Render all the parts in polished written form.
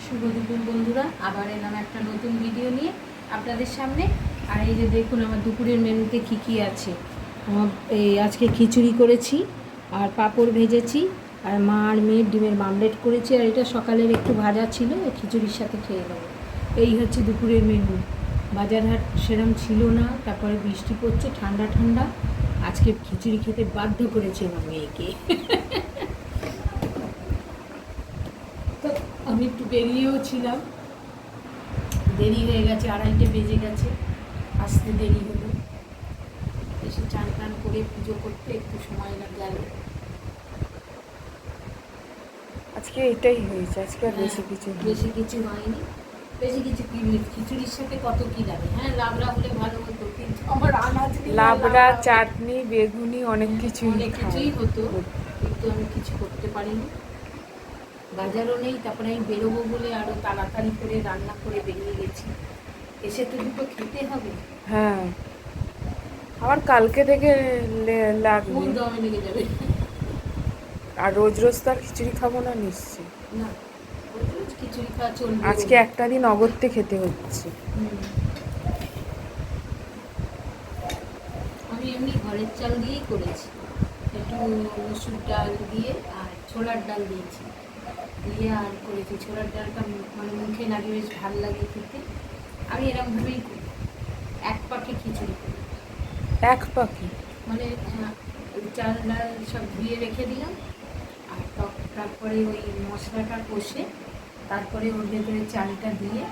শুভ দুপুর বন্ধুরা, আবার এলাম একটা নতুন ভিডিও নিয়ে আপনাদের সামনে। আর এই যে দেখুন আমার দুপুরের মেনুতে কী কী আছে। এই আজকে খিচুড়ি করেছি, আর পাঁপড় ভেজেছি, আর মা আর মেয়ের ডিমের মামলেট করেছি, আর এটা সকালের একটু ভাজা ছিল, খিচুড়ির সাথে খেয়ে নেবো। এই হচ্ছে দুপুরের মেনু। বাজারহাট সেরম ছিল না, তারপরে বৃষ্টি পড়ছে, ঠান্ডা ঠান্ডা। আজকে খিচুড়ি খেতে বাধ্য করেছে আমার মেয়েকে। তো আমি একটু বেরিয়েও ছিলাম, দেরি হয়ে গেছে, 2:30 বেজে গেছে, আসতে দেরি হলো। এসে চান টান করে পুজো করতে একটু সময় গেল। আজকে এটাই হয়েছে, আজকে আর বেশি কিছু বেশি কিছু হয়নি। বেশি কিছু কি, খিচুড়ির সাথে কত কি লাগে। হ্যাঁ, লাবড়া হলে ভালো হতো, কিন্তু আমার আনাজ লাবড়া, চাটনি, বেগুনি অনেক কিছুই হতো, কিন্তু আমি কিছু করতে পারিনি। বাজারও নেই, তারপরে আমি বেরোবো বলে আরও তাড়াতাড়ি করে রান্না করে বেরিয়ে গেছি। এসে তো দুটো খেতে হবে। হ্যাঁ, আবার কালকে থেকে লাগবে। ফুল দমে লেগে যাবে। আর রোজ রোজ তো আর খিচুড়ি খাবো না নিশ্চয়ই। না, রোজ রোজ খিচুড়ি খাওয়া চলবে। আজকে একটা দিন অগত্যে খেতে হচ্ছে। আমি এমনি ঘরের চাল দিয়েই করেছি, একটু মসুর ডাল দিয়ে আর ছোলার ডাল দিয়েছি, দিয়ে আর করেছি। ছোলার ডালটা মানে মুখে লাগে, বেশ ভালো লাগে খেতে। আমি এরকমভাবেই করি, এক পাকে খিচুড়ি করি। এক পাখি মানে চাল ডাল সব ধুয়ে রেখে দিলাম, আর তারপরে ওই মশলাটা কষে তারপরে ওর ভেতরে চালটা দিয়ে,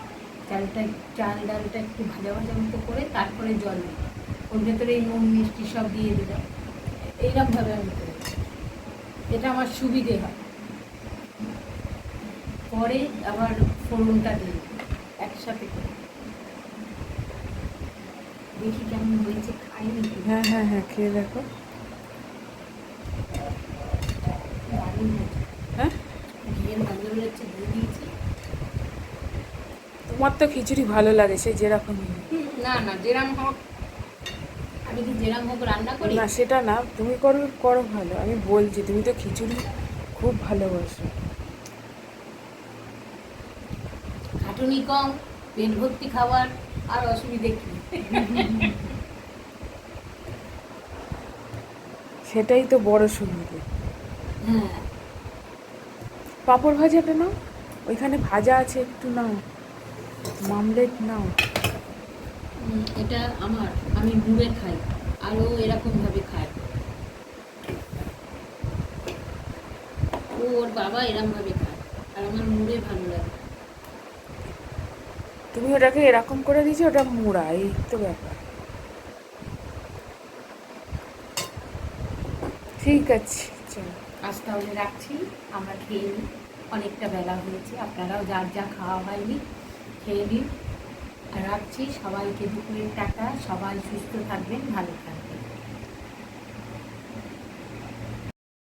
চাল ডালটা একটু ভাজা ভাজা মতো করে তারপরে জল দিই, ওর ভেতরে নুন মিষ্টি সব দিয়ে দিলাম। এইরকমভাবে আমি করেছি, এটা আমার সুবিধে হয়। পরে আবার ফোড়নটা দিই একসাথে করে। দেখি কেমন হয়েছে, খাই নাকি। হ্যাঁ হ্যাঁ হ্যাঁ, খেয়ে দেখো। দারুণ হয়েছে। হ্যাঁ, ঘিয়ের গন্ধ বেরোচ্ছে, দিয়ে দিয়েছি। তোমার তো খিচুড়ি ভালো লাগে, সে যেরকমই হোক। না না, যেরকম হোক, আমি কি যেরকম হোক রান্না করি। না, সেটা না, তুমি করো করো ভালো, আমি বলছি তুমি তো খিচুড়ি খুব ভালোবাসো। খাটুনি কম, পেট ভর্তি খাবার, আর অসুবিধে কি। সেটাই তো বড় সুবিধে। হ্যাঁ, পাঁপড় ভাজাটা নাও, ওইখানে ভাজা আছে, একটু নাও, মামলেট নাও। এটা আমার, আমি মুড়ে খাই, আরও এরকমভাবে খায়। ওর বাবা এরকমভাবে খায়, আর আমার মুড়ে ভালো লাগে। তুমি ওটাকে এরকম করে দিয়েছো, ওটা মোড়া, এই তো ব্যাপার। ঠিক আছে, চলো। আজ তাহলে রাখছি, আমরা খেয়ে নিই, অনেকটা বেলা হয়েছে, আপনারাও যার যা খাওয়া হয়নি খেয়ে নিন। আর রাখছি, সবাইকে দুপুরের টাটা, সবাই সুস্থ থাকবেন, ভালো থাকবেন।